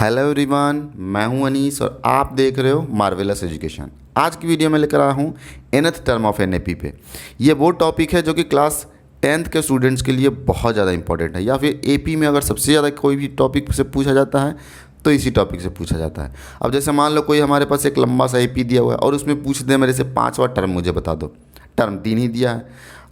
Hello everyone, मैं हूं अनीस और आप देख रहे हो मार्वेलस एजुकेशन। आज की वीडियो में लेकर आया हूं nth टर्म ऑफ एनएपी पे। ये वो टॉपिक है जो कि क्लास 10th के स्टूडेंट्स के लिए बहुत ज़्यादा इंपॉर्टेंट है, या फिर एपी में अगर सबसे ज़्यादा कोई भी टॉपिक से पूछा जाता है तो इसी टॉपिक से पूछा जाता है। अब जैसे मान लो कोई हमारे पास एक लंबा सा एपी दिया हुआ है और उसमें पूछ दे मेरे से 5वां टर्म मुझे बता दो, टर्म 3 ही दिया है,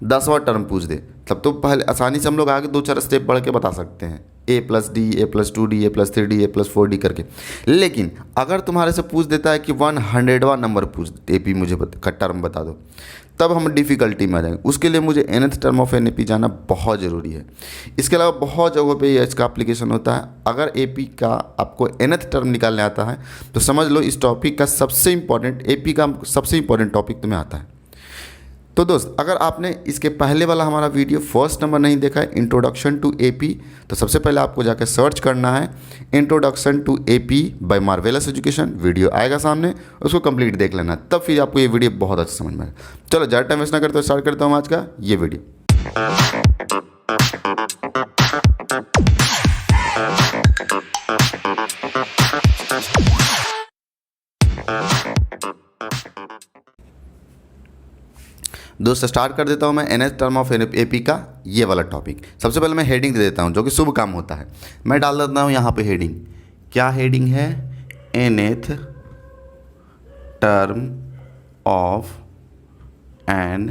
10वां टर्म पूछ दे, तब तो पहले आसानी से हम लोग आगे 2-4 स्टेप बढ़ के बता सकते हैं, a+d, a+2d, a+3d, a+4d करके। लेकिन अगर तुम्हारे से पूछ देता है कि 100वां नंबर पूछ एपी मुझे का टर्म बता दो, तब हम डिफ़िकल्टी में आ जाएंगे। उसके लिए मुझे nth टर्म ऑफ एनएपी जाना बहुत ज़रूरी है। इसके अलावा बहुत जगहों पे ये इसका एप्लीकेशन होता है। अगर एपी का आपको nth टर्म निकालने आता है तो समझ लो इस टॉपिक का सबसे इम्पॉर्टेंट, एपी का सबसे इम्पॉर्टेंट टॉपिक तुम्हें आता है। तो दोस्त, अगर आपने इसके पहले वाला हमारा वीडियो फर्स्ट नंबर नहीं देखा है, इंट्रोडक्शन टू एपी, तो सबसे पहले आपको जाकर सर्च करना है introduction to AP by Marvellous Education. Video आएगा सामने, उसको कंप्लीट देख लेना, तब फिर आपको ये वीडियो बहुत अच्छा समझ में आएगा। चलो ज़्यादा टाइम वेस्ट ना करते स्टार्ट करता हूँ आज का ये वीडियो। दोस्त, स्टार्ट कर देता हूँ मैं nth टर्म ऑफ एपी का ये वाला टॉपिक। सबसे पहले मैं हेडिंग दे देता हूँ जो कि शुभ काम होता है। मैं डाल देता हूँ यहाँ पे हेडिंग। क्या हेडिंग है? nth term of an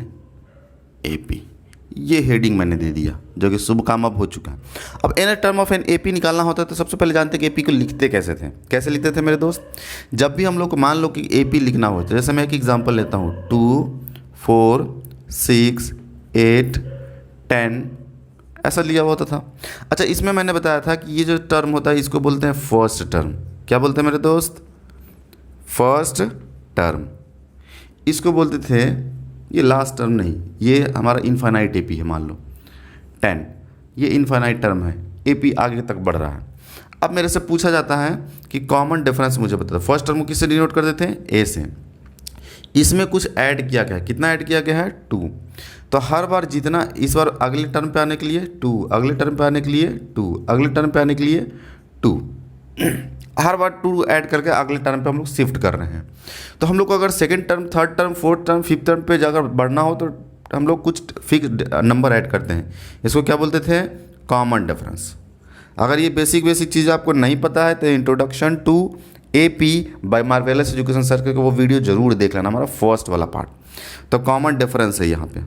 AP, ये हेडिंग मैंने दे दिया जो कि शुभ काम अब हो चुका है। अब nth term of an AP निकालना होता है तो सबसे पहले जानते हैं कि एपी को लिखते कैसे थे। कैसे लिखते थे मेरे दोस्त? जब भी हम लोग को मान लो कि एपी लिखना हो, तो जैसे मैं एक एग्जाम्पल लेता हूँ, 2, 4, 6, 8, 10 ऐसा लिया होता था। अच्छा, इसमें मैंने बताया था कि ये जो टर्म होता है इसको बोलते हैं फर्स्ट टर्म। क्या बोलते हैं मेरे दोस्त? First term. इसको बोलते थे, ये लास्ट टर्म नहीं, ये हमारा इनफाइनाइट एपी है। मान लो 10, ये इनफाइनाइट टर्म है, एपी आगे तक बढ़ रहा है। अब मेरे से पूछा जाता है कि कॉमन डिफरेंस मुझे बता दो। फर्स्ट टर्म को किससे डिनोट कर देते हैं? ए से। इसमें कुछ ऐड किया गया है, कितना ऐड किया गया है? 2। तो हर बार जितना, इस बार अगले टर्म पे आने के लिए 2, अगले टर्म पे आने के लिए 2, अगले टर्म पे आने के लिए 2, हर बार 2 ऐड करके अगले टर्म पे हम लोग शिफ्ट कर रहे हैं। तो हम लोग को अगर second term, third term, fourth term, fifth term पे अगर बढ़ना हो तो हम लोग कुछ फिक्स नंबर ऐड करते हैं। इसको क्या बोलते थे? Common difference. अगर ये बेसिक चीज़ आपको नहीं पता है तो introduction to AP by Marvellous Education circle का वो वीडियो जरूर देख लेना, हमारा फर्स्ट वाला पार्ट। तो कॉमन डिफरेंस है यहाँ पे,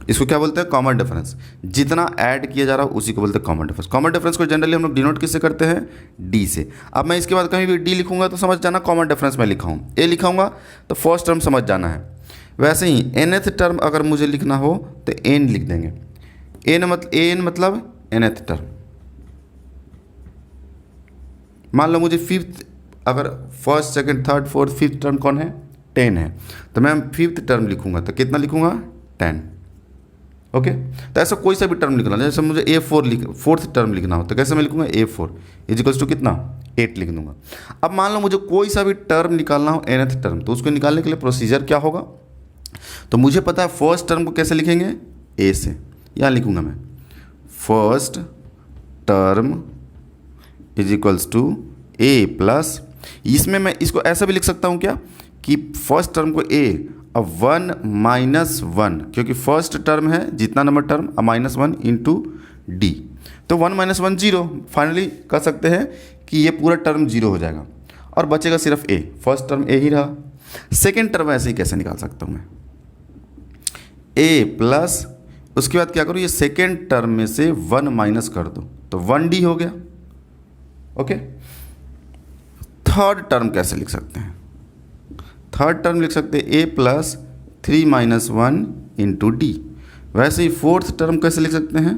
इसको क्या बोलते हैं? Common difference. जितना ऐड किया जा रहा है उसी को बोलते हैं कॉमन डिफरेंस। कॉमन डिफरेंस को जनरली हम लोग डिनोट किससे करते हैं? डी से। अब मैं इसके बाद कहीं भी डी लिखूंगा तो समझ जाना कॉमन डिफरेंस में लिखा हूँ। ए लिखाऊंगा तो फर्स्ट टर्म समझ जाना है। वैसे ही nth टर्म अगर मुझे लिखना हो तो एन लिख देंगे। एन मतलब nth टर्म। मान लो मुझे फिफ्थ, अगर first, second, third, fourth, fifth term कौन है? 10 है, तो मैं फिफ्थ टर्म लिखूंगा तो कितना लिखूंगा? 10। ओके, तो ऐसा कोई सा भी टर्म लिखना, जैसे मुझे फोर्थ टर्म लिखना हो तो कैसे मैं लिखूंगा? A4 इजिकल्स टू कितना? 8 लिख दूंगा। अब मान लो मुझे कोई सा भी टर्म निकालना हो nth टर्म, तो उसको निकालने के लिए प्रोसीजर क्या होगा? तो मुझे पता है फर्स्ट टर्म को कैसे लिखेंगे? ए से। यहाँ लिखूंगा मैं first term is equals to A plus, इसमें मैं इसको ऐसा भी लिख सकता हूँ क्या कि फर्स्ट टर्म को ए अब 1 - 1, क्योंकि फर्स्ट टर्म है जितना नंबर टर्म, अब -1 इंटू डी, तो 1 - 1 0। फाइनली कह सकते हैं कि ये पूरा टर्म 0 हो जाएगा और बचेगा सिर्फ ए। फर्स्ट टर्म ए ही रहा। सेकेंड टर्म ऐसे ही कैसे निकाल सकता हूँ मैं? ए प्लस, उसके बाद क्या करूँ? ये सेकेंड टर्म में से 1 माइनस कर दो तो 1d हो गया। ओके, थर्ड टर्म कैसे लिख सकते हैं? थर्ड टर्म लिख सकते हैं ए प्लस 3 - 1 इंटू डी। वैसे ही फोर्थ टर्म कैसे लिख सकते हैं?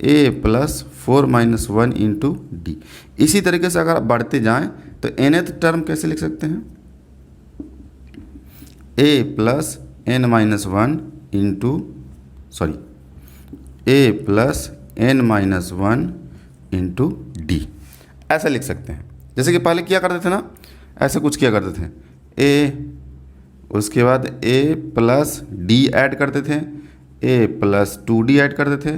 ए प्लस 4 - 1 इंटू डी। इसी तरीके से अगर आप बढ़ते जाएं तो nth टर्म कैसे लिख सकते हैं? ए प्लस n - 1 इंटू ए प्लस n - 1 इंटू डी, ऐसा लिख सकते हैं। जैसे कि पहले किया करते थे ना, ऐसे कुछ किया करते थे, ए, उसके बाद ए प्लस डी ऐड करते थे, ए प्लस 2d ऐड करते थे,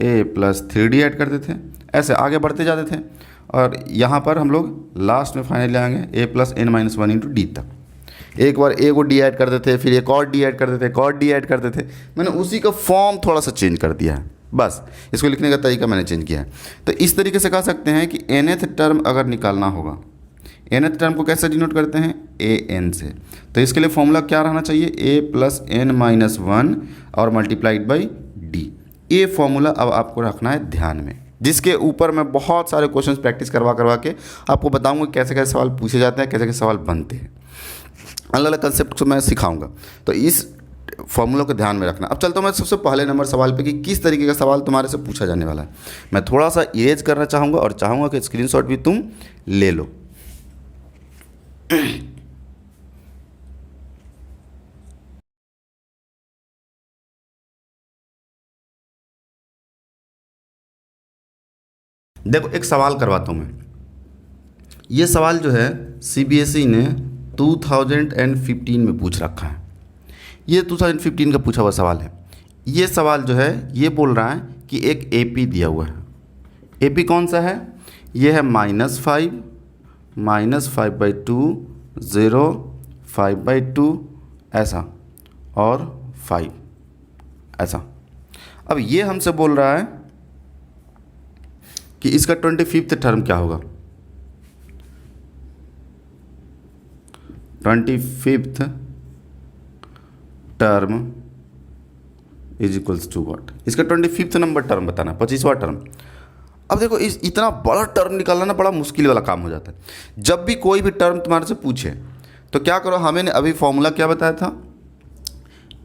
ए प्लस 3d ऐड करते थे, ऐसे आगे बढ़ते जाते थे और यहाँ पर हम लोग लास्ट में फाइनली आएंगे A plus N minus one into D तक। एक बार ए को डी ऐड करते थे, फिर एक और डी ऐड करते थे, एक और डी ऐड करते थे। मैंने उसी का फॉर्म थोड़ा सा चेंज कर दिया है, बस इसको लिखने का तरीका मैंने चेंज किया है। तो इस तरीके से कह सकते हैं कि nth टर्म अगर निकालना होगा, nth टर्म को कैसे डिनोट करते हैं, ए एन से। तो इसके लिए फॉर्मूला क्या रहना चाहिए, ए प्लस एन माइनस वन और मल्टीप्लाइड बाई डी। ये फॉर्मूला अब आपको रखना है ध्यान में, जिसके ऊपर मैं बहुत सारे क्वेश्चंस प्रैक्टिस करवा करवा के आपको बताऊंगा कैसे कैसे सवाल पूछे जाते हैं, कैसे कैसे सवाल बनते हैं, अलग अलग कंसेप्ट को मैं सिखाऊंगा। तो इस फॉर्मूला को ध्यान में रखना। अब चलता हूँ मैं सबसे पहले नंबर सवाल पे कि किस तरीके का सवाल तुम्हारे से पूछा जाने वाला है। मैं थोड़ा सा इरेज करना चाहूँगा और चाहूँगा कि स्क्रीनशॉट भी तुम ले लो। देखो एक सवाल करवाता हूँ मैं। ये सवाल जो है सीबीएसई ने 2015 में पूछ रखा है। ये 2015 का पूछा हुआ सवाल है। ये सवाल जो है ये बोल रहा है कि एक एपी दिया हुआ है। एपी कौन सा है, ये है -5, -5/2, 0, 5/2 ऐसा और 5 ऐसा। अब ये हमसे बोल रहा है कि इसका 25th टर्म क्या होगा। 25th term is equals to what, इसका 25th नंबर टर्म बताना, 25वां टर्म। अब देखो इस इतना बड़ा टर्म निकालना ना बड़ा मुश्किल वाला काम हो जाता है। जब भी कोई भी टर्म तुम्हारे से पूछे तो क्या करो, हमें ने अभी फॉर्मूला क्या बताया था,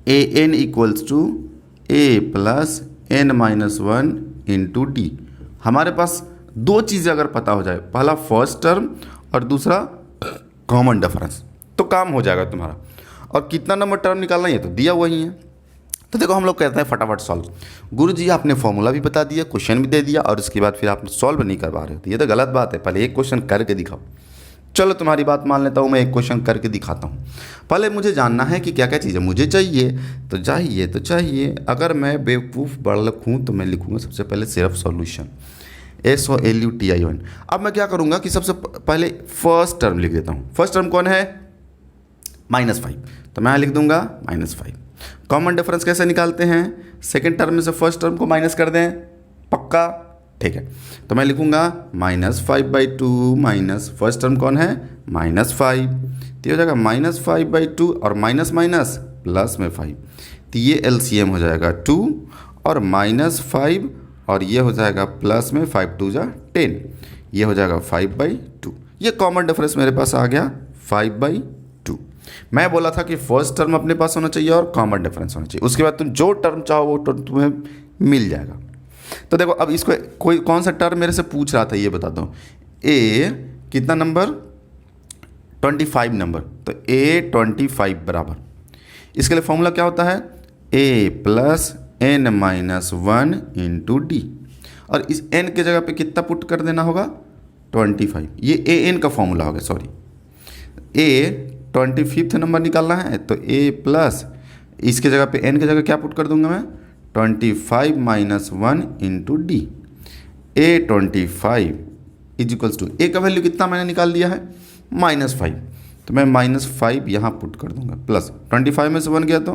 A N equals to A plus N minus one into D. हमारे पास दो चीज़ें अगर पता हो जाए, पहला फर्स्ट टर्म और दूसरा कॉमन डिफरेंस, तो काम हो जाएगा तुम्हारा। और कितना नंबर टर्म निकालना है तो दिया वही है। तो देखो हम लोग कहते हैं फटाफट सॉल्व। गुरुजी आपने फॉर्मूला भी बता दिया, क्वेश्चन भी दे दिया और उसके बाद फिर आप सॉल्व नहीं कर पा रहे हो, तो ये तो गलत बात है। पहले एक क्वेश्चन करके दिखाओ। चलो तुम्हारी बात मान लेता हूँ, मैं एक क्वेश्चन करके दिखाता हूँ। पहले मुझे जानना है कि क्या क्या चीज़ें मुझे चाहिए। तो चाहिए अगर मैं बेवकूफ़ बड़ा लिखूँ तो मैं लिखूँगा सबसे पहले सिर्फ सॉल्यूशन, SOLUTION। अब मैं क्या करूँगा कि सबसे पहले फर्स्ट टर्म लिख देता हूँ। फर्स्ट टर्म कौन है, -5, तो मैं लिख दूंगा -5। कॉमन डिफरेंस कैसे निकालते हैं, सेकेंड टर्म में से फर्स्ट टर्म को माइनस कर दें, पक्का, ठीक है। तो मैं लिखूंगा -5/2 माइनस फर्स्ट टर्म कौन है, -5, तो ये हो जाएगा -5/2 और माइनस माइनस प्लस में 5, तो ये LCM हो जाएगा 2 और -5 और ये हो जाएगा प्लस में 5 2 जा 10, ये हो जाएगा 5/2। ये कॉमन डिफरेंस मेरे पास आ गया 5/2। मैं बोला था कि फर्स्ट टर्म अपने पास होना चाहिए और कॉमन डिफरेंस होना चाहिए, उसके बाद तुम जो टर्म चाहो वो टर्म तुम्हें मिल जाएगा। तो देखो अब इसको कोई कौन सा टर्म मेरे से पूछ रहा था ये बता दो। ए कितना नंबर, 25 नंबर, तो A 25 बराबर, इसके लिए फॉर्मूला क्या होता है, A plus N minus one into d, और इस n के जगह पे कितना पुट कर देना होगा, 25। ये AN का फॉर्मूला होगा, सॉरी A 25th नंबर निकालना है तो A प्लस इसके जगह पे n के जगह क्या पुट कर दूंगा मैं, 25 minus one into d. A 25 is equals to, A का वैल्यू कितना मैंने निकाल दिया है, -5, तो मैं -5 यहाँ पुट कर दूंगा, प्लस 25 में से 1 गया तो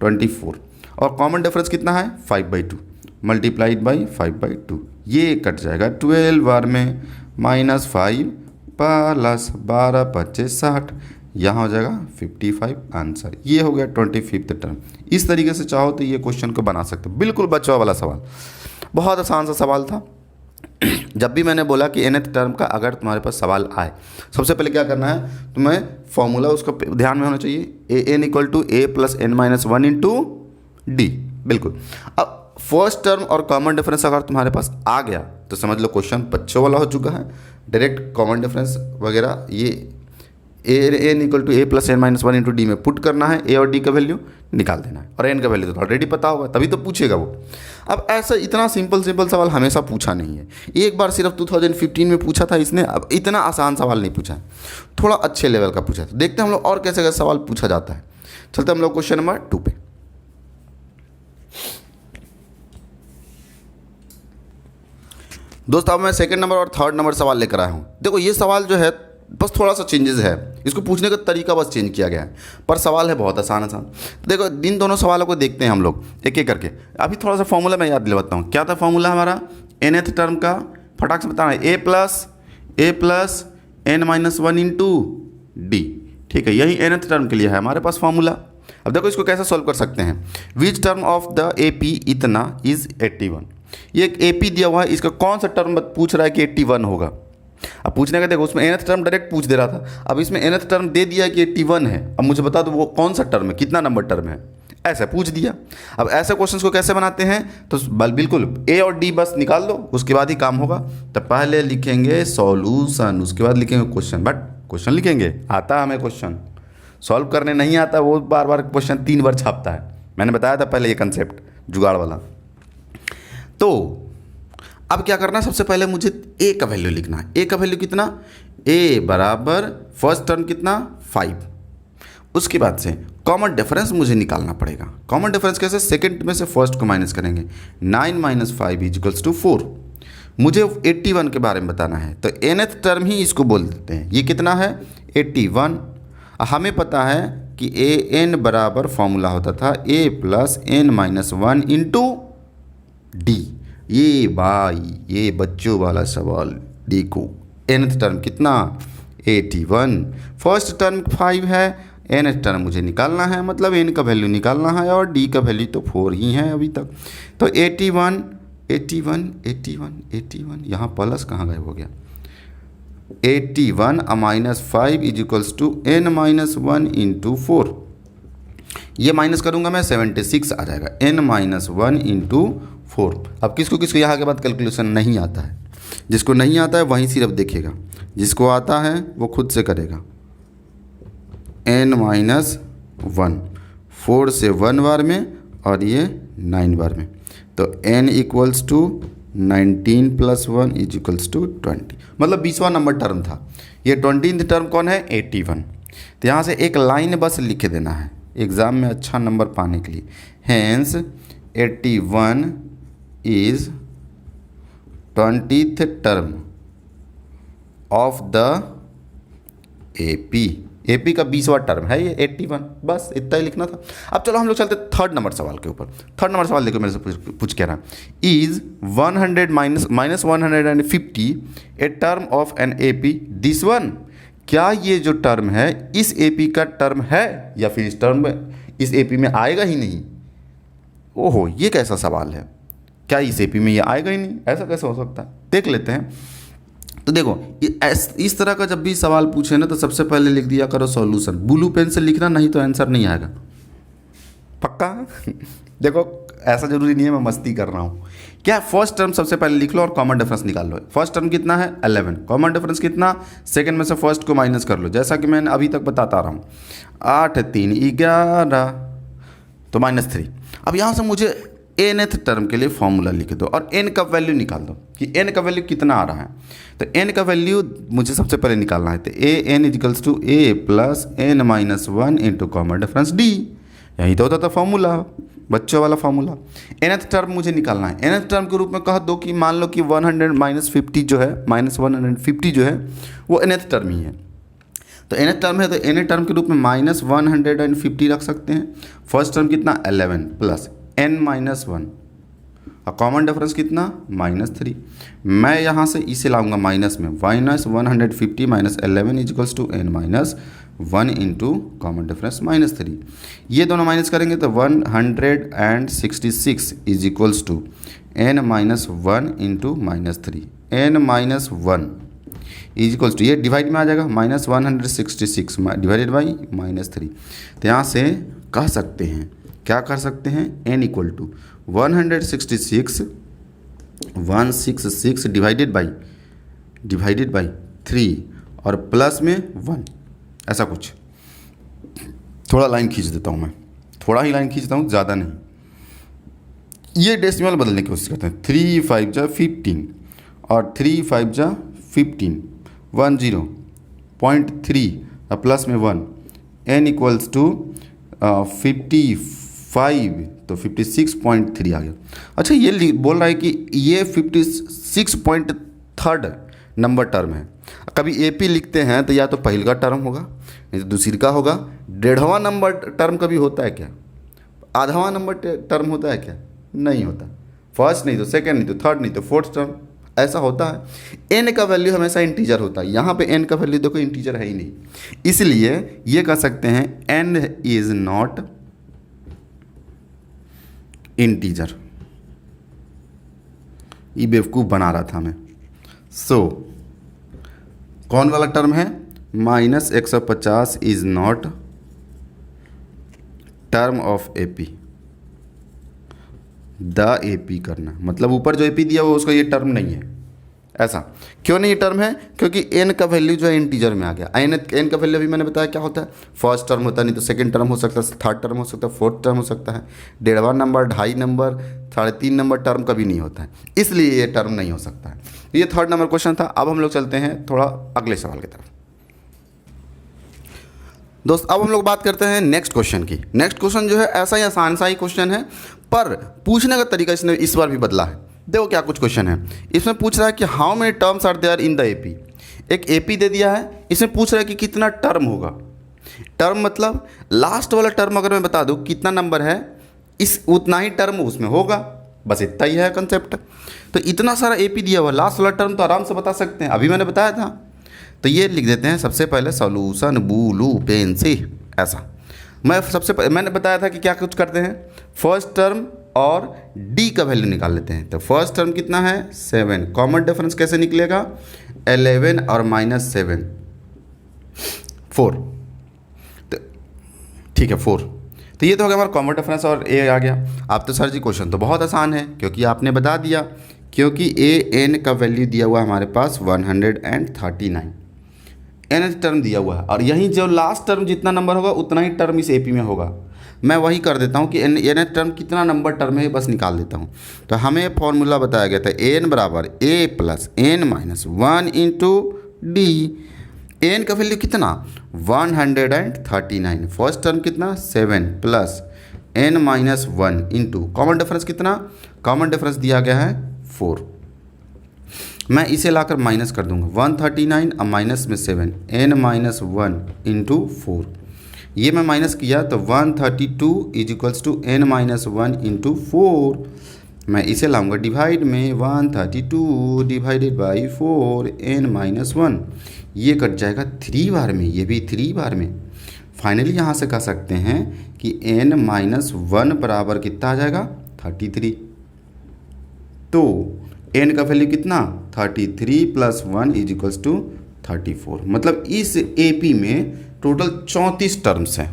24, और कॉमन डिफरेंस कितना है 5/2 मल्टीप्लाइड बाई 5/2, ये कट जाएगा 12 बार में, -5 प्लस 12 25 60, यहाँ हो जाएगा 55 आंसर। ये हो गया 25th टर्म। इस तरीके से चाहो तो ये क्वेश्चन को बना सकते हो, बिल्कुल बच्चों वाला सवाल, बहुत आसान सा सवाल था। जब भी मैंने बोला कि nth टर्म का अगर तुम्हारे पास सवाल आए, सबसे पहले क्या करना है, तुम्हें फॉर्मूला उसका ध्यान में होना चाहिए, AN equal to A plus N minus one into d, बिल्कुल। अब फर्स्ट टर्म और कॉमन डिफरेंस अगर तुम्हारे पास आ गया तो समझ लो क्वेश्चन बच्चों वाला हो चुका है। डायरेक्ट कॉमन डिफरेंस वगैरह ये AN equal to A plus N minus one into d में पुट करना है, A और D का वैल्यू निकाल देना है, और N का वैल्यू तो ऑलरेडी पता होगा तभी तो पूछेगा वो। अब ऐसा इतना सिंपल सवाल हमेशा पूछा नहीं है, एक बार सिर्फ 2015 में पूछा था इसने, अब इतना आसान सवाल नहीं पूछा है, थोड़ा अच्छे लेवल का पूछा है। तो देखते हैं हम लोग और कैसे कैसे सवाल पूछा जाता है। चलते हम लोग क्वेश्चन नंबर 2 पे। दोस्तों अब मैं सेकंड नंबर और थर्ड नंबर सवाल लेकर आया हूँ। देखो ये सवाल जो है बस थोड़ा सा चेंजेस है, इसको पूछने का तरीका बस चेंज किया गया है, पर सवाल है बहुत आसान आसान। देखो इन दोनों सवालों को देखते हैं हम लोग एक एक करके। अभी थोड़ा सा फॉर्मूला मैं याद दिलवाता हूँ। क्या था फॉर्मूला हमारा nth टर्म का? फटाक से बताना, a plus n minus one into D. ठीक है, यही nth टर्म के लिए है हमारे पास फॉर्मूला। अब देखो इसको कैसे सॉल्व कर सकते हैं। विच term of the A P इतना इज 81। ये एक ए पी दिया हुआ है, इसका कौन सा टर्म पूछ रहा है कि 81 होगा। अब पूछने का देखो उसमें nth टर्म डायरेक्ट पूछ दे रहा था, अब इसमें nth टर्म दे दिया कि 81 है। अब मुझे बता दो वो कौन सा टर्म है, कितना नंबर टर्म है, ऐसा पूछ दिया। अब ऐसे क्वेश्चंस को कैसे बनाते हैं, तो बिल्कुल ए और डी बस निकाल दो, उसके बाद ही काम होगा। तो पहले लिखेंगे सॉल्यूशन, उसके बाद लिखेंगे क्वेश्चन। बट क्वेश्चन लिखेंगे, आता हमें क्वेश्चन सॉल्व करने नहीं आता, वो बार बार क्वेश्चन 3 बार छापता है। मैंने बताया था पहले ये कंसेप्ट जुगाड़ वाला। तो अब क्या करना है, सबसे पहले मुझे ए का वैल्यू लिखना है। ए का वैल्यू कितना, ए बराबर फर्स्ट टर्म कितना 5। उसके बाद से कॉमन डिफरेंस मुझे निकालना पड़ेगा। कॉमन डिफरेंस कैसे, सेकंड में से फर्स्ट को माइनस करेंगे। 9 माइनस 5 इजिकल्स टू 4। मुझे 81 के बारे में बताना है, तो nth टर्म ही इसको बोल देते हैं। ये कितना है 81। हमें पता है कि ए एन बराबर फॉर्मूला होता था a plus n minus one into D. ये भाई ये बच्चों वाला सवाल देखो, nth टर्म कितना 81, फर्स्ट टर्म 5 है, nth टर्म मुझे निकालना है, मतलब n का वैल्यू निकालना है और d का वैल्यू तो 4 ही है अभी तक। तो 81 81 81 81, यहाँ प्लस कहाँ गायब हो गया। 81 minus 5 is equals to n minus 1 into 4। ये माइनस करूँगा मैं 76 आ जाएगा, n माइनस 1 इंटू 4। अब किसको किसको यहाँ के बाद कैलकुलेशन नहीं आता है, जिसको नहीं आता है वहीं सिर्फ देखेगा, जिसको आता है वो खुद से करेगा। n माइनस 1, 4 से 1 बार में और ये 9 बार में, तो n equals to 19 plus 1 is equals to 20, मतलब 20वां नंबर टर्म था। ये 20th टर्म कौन है 81। तो यहाँ से एक लाइन बस लिख देना है एग्ज़ाम में अच्छा नंबर पाने के लिए। Hence 81 is 20th term of the AP का 20वां टर्म है ये 81, बस इतना ही लिखना था। अब चलो हम लोग चलते थर्ड नंबर सवाल के ऊपर। थर्ड नंबर सवाल देखो मेरे से पूछ कह रहा is 100 minus 150 a term of an AP this one. क्या ये जो टर्म है इस एपी का टर्म है या फिर इस टर्म में इस एपी में आएगा ही नहीं। ओहो ये कैसा सवाल है, क्या इस एपी में ये आएगा ही नहीं, ऐसा कैसे हो सकता है, देख लेते हैं। तो देखो इस तरह का जब भी सवाल पूछे ना तो सबसे पहले लिख दिया करो सॉल्यूशन, ब्लू पेन से लिखना, नहीं तो आंसर नहीं आएगा पक्का। देखो ऐसा जरूरी नहीं है मैं मस्ती कर रहा हूँ। क्या फर्स्ट टर्म सबसे पहले लिख लो और कॉमन डिफरेंस निकाल लो। फर्स्ट टर्म कितना है 11, कॉमन डिफरेंस कितना, सेकंड में से फर्स्ट को माइनस कर लो, जैसा कि मैंने अभी तक बताता रहा हूँ। 8 3 11 तो -3। अब यहाँ से मुझे nth टर्म के लिए फॉर्मूला लिख दो और n का वैल्यू निकाल दो कि n का वैल्यू कितना आ रहा है। तो n का वैल्यू मुझे सबसे पहले निकालना है, तो a n equals to a plus n minus 1 into common difference d। यही तो होता था फॉर्मूला, बच्चों वाला फॉर्मूला। nth टर्म मुझे निकालना है। nth टर्म के रूप में कह दो कि मान लो कि 100 माइनस 50 जो है -150 जो है वो nth टर्म ही है। तो nth टर्म है तो nth टर्म के रूप में -150 रख सकते हैं। फर्स्ट टर्म कितना 11 प्लस n माइनस 1 और कॉमन डिफरेंस कितना -3। मैं यहाँ से इसे लाऊंगा माइनस में, -150 minus 11 equals to n minus 1 into common difference -3। ये दोनों माइनस करेंगे तो 166 is equals to n minus 1 into -3, n minus 1 is equals to, ये डिवाइड में आ जाएगा, -166 डिवाइडेड बाई -3। तो यहाँ से कह सकते हैं, क्या कर सकते हैं, n equal to 166 divided by 3 और प्लस में 1, ऐसा कुछ। थोड़ा लाइन खींच देता हूँ मैं, थोड़ा ही लाइन खींचता हूँ, ज़्यादा नहीं। ये डेसिमल बदलने की कोशिश करते हैं। 3 5 जा 15 और 3 5 जा 15, 10.3 और प्लस में 1, n इक्वल्स टू 55 तो 56.3 आ गया। अच्छा ये बोल रहा है कि ये 56 6.3 नंबर टर्म है। कभी एपी लिखते हैं तो या तो पहल का टर्म होगा नहीं तो दूसरी का होगा। 1.5वां नंबर टर्म कभी होता है क्या? आधावां नंबर टर्म होता है क्या? नहीं होता। फर्स्ट नहीं तो सेकंड नहीं तो थर्ड नहीं तो फोर्थ टर्म, ऐसा होता है। एन का वैल्यू हमेशा इंटीजर होता है। यहाँ पे एन का वैल्यू देखो इंटीजर है ही नहीं, इसलिए ये कह सकते हैं एन इज नॉट इंटीजर। ये बेवकूफ़ बना रहा था मैं। सो कौन वाला टर्म है? -150 is not term of AP. The AP करना मतलब ऊपर जो एपी दिया हुआ उसका ये टर्म नहीं है। ऐसा क्यों नहीं टर्म है? क्योंकि एन का वैल्यू जो है इंटीजर में आ गया। एन का वैल्यू अभी मैंने बताया क्या होता है, फर्स्ट टर्म होता है, नहीं तो सेकंड टर्म हो सकता है, थर्ड टर्म हो सकता है, फोर्थ टर्म हो सकता है। 1.5वां नंबर, 2.5 नंबर, 3.5 नंबर टर्म कभी नहीं होता है, इसलिए ये टर्म नहीं हो सकता है। ये थर्ड नंबर क्वेश्चन था। अब हम लोग चलते हैं थोड़ा अगले सवाल की तरफ। दोस्त अब हम लोग बात करते हैं नेक्स्ट क्वेश्चन की। नेक्स्ट क्वेश्चन जो है ऐसा ही आसान सा ही क्वेश्चन है, पर पूछने का तरीका इसने इस बार भी बदला है। देखो क्या कुछ क्वेश्चन है। इसमें पूछ रहा है कि how many terms are there in the AP. एक एपी दे दिया है, इसमें पूछ रहा है कि कितना टर्म होगा। टर्म मतलब लास्ट वाला टर्म अगर मैं बता दूं कितना नंबर है, इस उतना ही टर्म उसमें होगा, बस इतना ही है कंसेप्ट। तो इतना सारा एपी दिया हुआ, लास्ट वाला टर्म तो आराम से बता सकते हैं, अभी मैंने बताया था। तो ये लिख देते हैं सबसे पहले सॉल्यूशन ब्लू पेन से। ऐसा मैंने बताया था कि क्या कुछ करते हैं, फर्स्ट टर्म और डी का वैल्यू निकाल लेते हैं। तो फर्स्ट टर्म कितना है 7, कॉमन डिफरेंस कैसे निकलेगा 11 और -7 4। तो ठीक है 4। तो ये तो हो गया हमारा कॉमन डिफरेंस और ए आ गया। आप तो सर जी क्वेश्चन तो बहुत आसान है क्योंकि आपने बता दिया, क्योंकि ए एन का वैल्यू दिया हुआ हमारे पास 139 एन टर्म दिया हुआ है, और यहीं जो लास्ट टर्म जितना नंबर होगा उतना ही टर्म इस एपी में होगा। मैं वही कर देता हूँ कि एन टर्म कितना नंबर टर्म है बस निकाल देता हूँ। तो हमें फॉर्मूला बताया गया था एन बराबर A plus N minus 1 into D. N का वैल्यू कितना 139, फर्स्ट टर्म कितना 7 plus N minus 1 into common difference कितना, कॉमन डिफरेंस दिया गया है 4। मैं इसे लाकर माइनस कर दूंगा 139 और माइनस में 7 एन माइनस 1 इंटू 4। ये मैं माइनस किया तो 132 is equals to n minus 1 into 4। मैं इसे लाऊंगा डिवाइड में 132 डिवाइडेड बाई 4 एन माइनस 1। ये कट जाएगा 3 बार में, ये भी 3 बार में। फाइनली यहाँ से कह सकते हैं कि एन माइनस 1 बराबर कितना आ जाएगा 33। तो एन का वैल्यू कितना 33 प्लस 1 इज इक्वल्स टू 34। मतलब इस एपी में टोटल 34 टर्म्स हैं।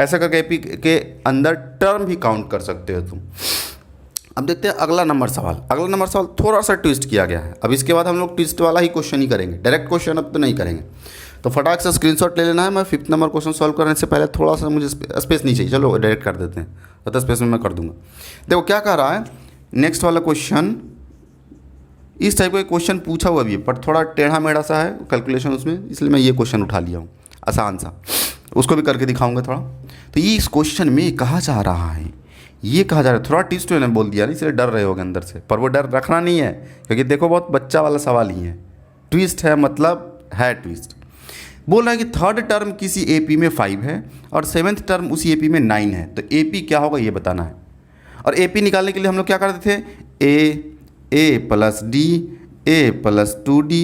ऐसा करके एपी के अंदर टर्म भी काउंट कर सकते हो तुम। अब देखते हैं अगला नंबर सवाल। अगला नंबर सवाल थोड़ा सा ट्विस्ट किया गया है। अब इसके बाद हम लोग ट्विस्ट वाला ही क्वेश्चन ही करेंगे, डायरेक्ट क्वेश्चन अब तो नहीं करेंगे। तो फटाक से स्क्रीनशॉट ले लेना है। मैं 5th नंबर क्वेश्चन सॉल्व करने से पहले थोड़ा सा मुझे स्पेस नहीं चाहिए, चलो डायरेक्ट कर देते हैं, तो स्पेस में मैं कर दूंगा। देखो क्या कह रहा है नेक्स्ट वाला क्वेश्चन, इस टाइप का क्वेश्चन पूछा हुआ भी है पर थोड़ा टेढ़ा मेढ़ा सा है कैलकुलेशन उसमें, इसलिए मैं ये क्वेश्चन उठा लिया हूँ आसान सा, उसको भी करके दिखाऊंगा थोड़ा। तो ये इस क्वेश्चन में कहा जा रहा है, ये कहा जा रहा है, थोड़ा ट्विस्ट मैंने बोल दिया नहीं, इसलिए डर रहे होगे अंदर से, पर वो डर रखना नहीं है क्योंकि देखो बहुत बच्चा वाला सवाल ही है। ट्विस्ट है मतलब है ट्विस्ट। बोल रहा है कि थर्ड टर्म किसी एपी में 5 है और 7th टर्म उसी एपी में 9 है, तो एपी क्या होगा ये बताना है। और एपी निकालने के लिए हम लोग क्या करते थे, ए प्लस डी, ए प्लस 2d,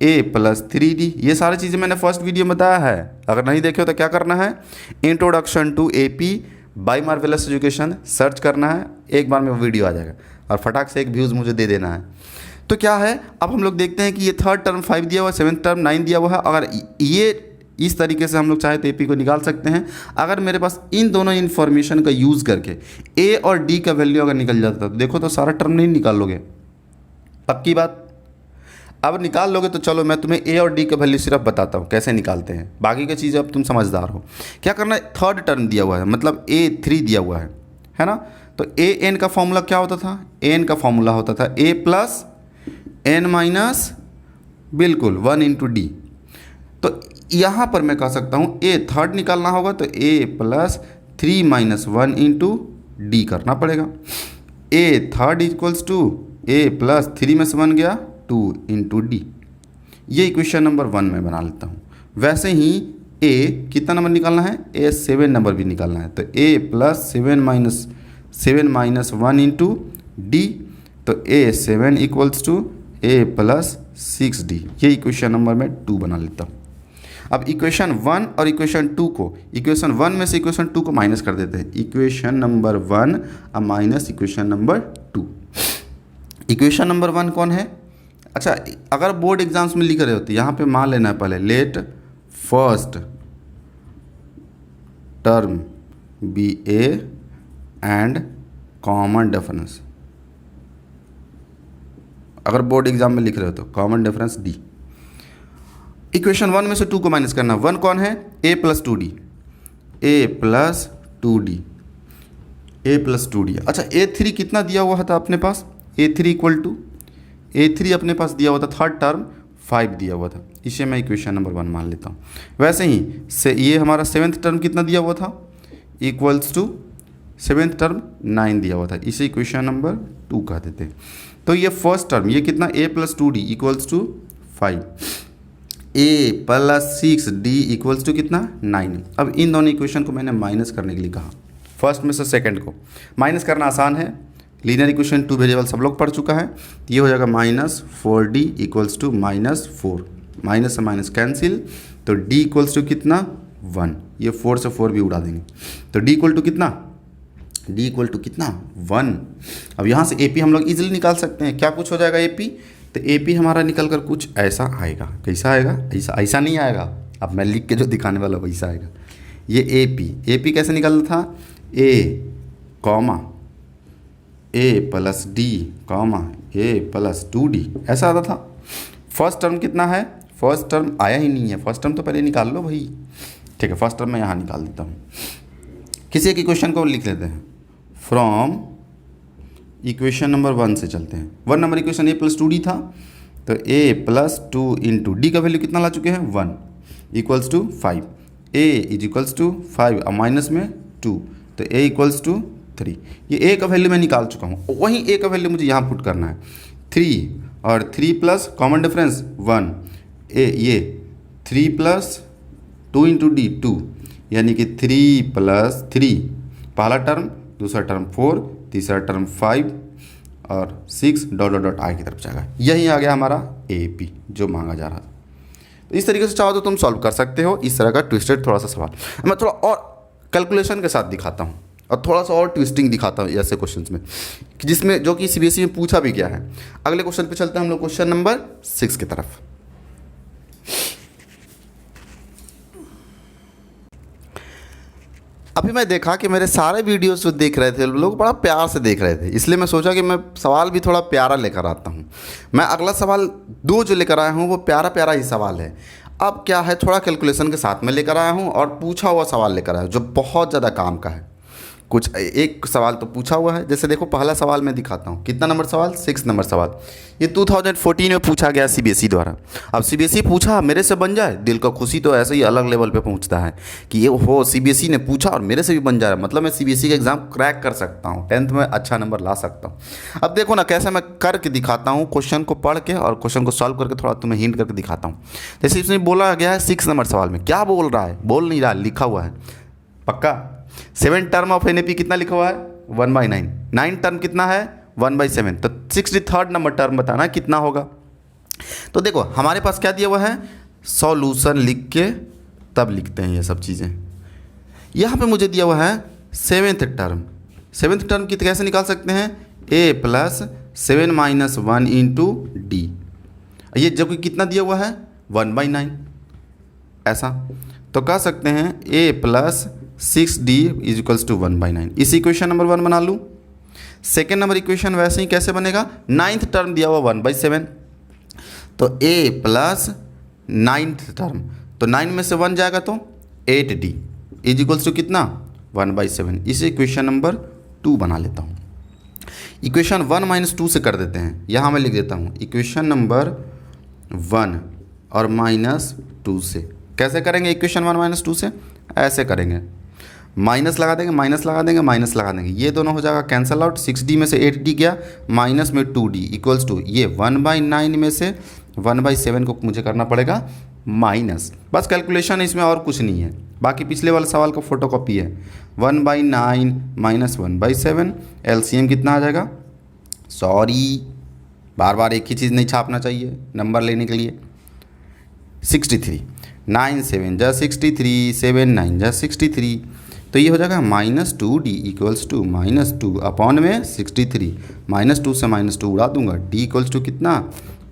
ए प्लस 3d। ये सारी चीज़ें मैंने फर्स्ट वीडियो में बताया है, अगर नहीं देखे हो तो क्या करना है, introduction to AP by Marvellous Education search करना है, एक बार में वीडियो आ जाएगा और फटाक से एक व्यूज़ मुझे दे देना है। तो क्या है, अब हम लोग देखते हैं कि ये थर्ड टर्म 5 दिया हुआ है, 7th टर्म 9 दिया हुआ है। अगर ये इस तरीके से हम लोग चाहे तो एपी को निकाल सकते हैं। अगर मेरे पास इन दोनों इन्फॉर्मेशन का यूज़ करके ए और डी का वैल्यू अगर निकल जाता तो देखो तो सारा टर्म नहीं निकाल लोगे, पक्की बात। अब निकाल लोगे तो चलो मैं तुम्हें ए और डी का वैल्यू सिर्फ बताता हूँ कैसे निकालते हैं, बाकी की चीज़ें अब तुम समझदार हो। क्या करना है, थर्ड टर्म दिया हुआ है मतलब A3 दिया हुआ है ना। तो ए एन का फॉर्मूला क्या होता था, एन का फॉर्मूला होता था ए प्लस एन माइनस बिल्कुल 1 इंटू डी। तो यहाँ पर मैं कह सकता हूँ ए थर्ड निकालना होगा तो ए प्लस 3 माइनस 1 इंटू डी करना पड़ेगा। A third equals to A plus 3 में से बन गया 2 इंटू डी। ये इक्वेशन नंबर 1 में बना लेता हूँ। वैसे ही ए कितना नंबर निकालना है, ए 7 नंबर भी निकालना है, तो ए प्लस 7 माइनस 1 इंटू डी, तो a 7 equals to A plus 6d। ये इक्वेशन नंबर में 2 बना लेता हूँ। अब इक्वेशन 1 और इक्वेशन 2 को, इक्वेशन 1 में से इक्वेशन 2 को माइनस कर देते हैं। इक्वेशन नंबर 1 अब minus equation number 2। Equation number 1 कौन है? अच्छा, अगर बोर्ड एग्जाम्स में लिख रहे होते यहाँ पे मान लेना है पहले, let first term be a and common difference. अगर बोर्ड एग्जाम में लिख रहे हो तो कॉमन डिफरेंस डी। इक्वेशन 1 में से 2 को माइनस करना। 1 कौन है? ए प्लस 2d, ए प्लस 2d, ए प्लस 2d। अच्छा, a3 कितना दिया हुआ था अपने पास? a3 इक्वल टू, a3 अपने पास दिया हुआ था थर्ड टर्म 5 दिया हुआ था, इसे मैं इक्वेशन नंबर 1 मान लेता हूँ। वैसे ही से ये हमारा 7th टर्म कितना दिया हुआ था? इक्वल्स टू 7th टर्म 9 दिया हुआ था, इसे इक्वेशन नंबर 2 कह देते हैं। तो ये फर्स्ट टर्म ये कितना, a plus 2d equals to 5, a plus 6d equals to कितना, 9। अब इन दोनों इक्वेशन को मैंने माइनस करने के लिए कहा, फर्स्ट में से सेकंड को माइनस करना आसान है। लीनियर इक्वेशन 2 वेरिएबल सब लोग पढ़ चुका है। ये हो जाएगा -4d इक्वल्स टू -4, माइनस से माइनस कैंसिल, तो d इक्वल्स टू कितना, 1। ये 4 से 4 भी उड़ा देंगे, तो d इक्वल टू कितना, d इक्वल टू कितना, 1। अब यहाँ से AP हम लोग इजीली निकाल सकते हैं। क्या कुछ हो जाएगा AP? तो AP हमारा निकल कर कुछ ऐसा आएगा। कैसा आएगा? ऐसा नहीं आएगा, अब मैं लिख के जो दिखाने वाला वैसा आएगा। ये AP कैसे निकलना था? A comma a plus D comma a plus 2d, ऐसा आता था। फर्स्ट टर्म कितना है? फर्स्ट टर्म आया ही नहीं है, फर्स्ट टर्म तो पहले निकाल लो भाई। ठीक है, फर्स्ट टर्म मैं यहाँ निकाल देता हूँ। किसी एक इक्वेशन को लिख लेते हैं फ्रॉम इक्वेशन नंबर 1 से चलते हैं। 1 number equation a plus 2d था, तो a प्लस 2 इंटू डी का वैल्यू कितना ला चुके हैं, 1 equals to 5। a is equals to 5 और माइनस में 2, तो a इक्वल्स टू 3। ये a का वैल्यू मैं निकाल चुका हूँ, वहीं a का वैल्यू मुझे यहाँ पुट करना है। 3 और 3 प्लस कॉमन डिफरेंस 1, ये 3 प्लस 2 इंटू डी 2, यानी कि 3 प्लस 3, पहला टर्म, दूसरा टर्म 4, तीसरा टर्म 5 और 6 डॉट डॉट डॉट आई की तरफ जाएगा। यही आ गया हमारा AP जो मांगा जा रहा था। तो इस तरीके से चाहो तो तुम सॉल्व कर सकते हो इस तरह का ट्विस्टेड थोड़ा सा सवाल। मैं थोड़ा और कैलकुलेशन के साथ दिखाता हूँ और थोड़ा सा और ट्विस्टिंग दिखाता हूँ ऐसे क्वेश्चंस में, जिसमें जो कि CBSE में पूछा भी गया है। अगले क्वेश्चन पे चलते हैं हम लोग, क्वेश्चन नंबर 6 की तरफ। अभी मैं देखा कि मेरे सारे वीडियोस जो देख रहे थे लोग बड़ा प्यार से देख रहे थे, इसलिए मैं सोचा कि मैं सवाल भी थोड़ा प्यारा लेकर आता हूँ। मैं अगला सवाल 2 जो लेकर आया हूँ वो प्यारा प्यारा ही सवाल है। अब क्या है, थोड़ा कैलकुलेशन के साथ में लेकर आया हूँ और पूछा हुआ सवाल लेकर आया हूँ जो बहुत ज़्यादा काम का है। कुछ एक सवाल तो पूछा हुआ है, जैसे देखो पहला सवाल मैं दिखाता हूँ। कितना नंबर सवाल? 6 नंबर सवाल। ये 2014 में पूछा गया CBSE द्वारा। अब CBSE पूछा मेरे से बन जाए, दिल का खुशी तो ऐसे ही अलग लेवल पे पहुँचता है कि ये हो CBSE ने पूछा और मेरे से भी बन जाए, मतलब मैं CBSE का एग्ज़ाम क्रैक कर सकता हूँ, 10th में अच्छा नंबर ला सकता हूँ। अब देखो ना कैसे मैं करके दिखाता हूँ, क्वेश्चन को पढ़ के और क्वेश्चन को सॉल्व करके थोड़ा तुम्हें हिंट करके दिखाता हूँ। जैसे इसमें बोला गया है 6 नंबर सवाल में, क्या बोल रहा है? बोल नहीं रहा, लिखा हुआ है पक्का। 7 टर्म ऑफ NAP कितना लिखा हुआ है? 1/9। 9 टर्म कितना है? 1/7। तो 63rd नंबर टर्म बताना कितना होगा। तो देखो हमारे पास क्या दिया हुआ है, सॉल्यूशन लिख के तब लिखते हैं ये सब चीज़ें। यहाँ पे मुझे दिया हुआ है 7th टर्म। 7th टर्म की कैसे निकाल सकते हैं? a plus 7 minus 1 into D. ये जो कि कितना दिया हुआ है? 1/9। ऐसा तो कह सकते हैं a plus 6d is equals to 1/9। इस इक्वेशन नंबर 1 बना लूँ। सेकेंड नंबर इक्वेशन वैसे ही कैसे बनेगा? 9th टर्म दिया हुआ 1/7, तो a प्लस 9th टर्म, तो 9 में से 1 जाएगा तो 8d इज इक्वल्स टू कितना? 1/7। इसे इक्वेशन नंबर 2 बना लेता हूँ। इक्वेशन 1 माइनस 2 से कर देते हैं, यहाँ मैं लिख देता हूँ इक्वेशन नंबर 1 और -2 से। कैसे करेंगे इक्वेशन 1 माइनस 2 से? ऐसे करेंगे माइनस लगा देंगे, माइनस लगा देंगे, माइनस लगा देंगे, ये दोनों हो जाएगा कैंसल आउट। 6d में से 8d गया, माइनस में 2d इक्वल्स टू ये 1/9 में से 1/7 को मुझे करना पड़ेगा माइनस। बस कैलकुलेशन है, इसमें और कुछ नहीं है। बाकी पिछले वाले सवाल का फोटोकॉपी है। 1/9 माइनस 1/7, एलसीएम कितना आ जाएगा? सॉरी, बार बार एक ही चीज़ नहीं छापना चाहिए नंबर लेने के लिए। 63, 9 7 जा 63, 7 9 जा 63, तो ये हो जाएगा -2d इक्वल्स टू -2 अपॉन में 63, -2 से -2 उड़ा दूंगा, d इक्वल्स टू कितना?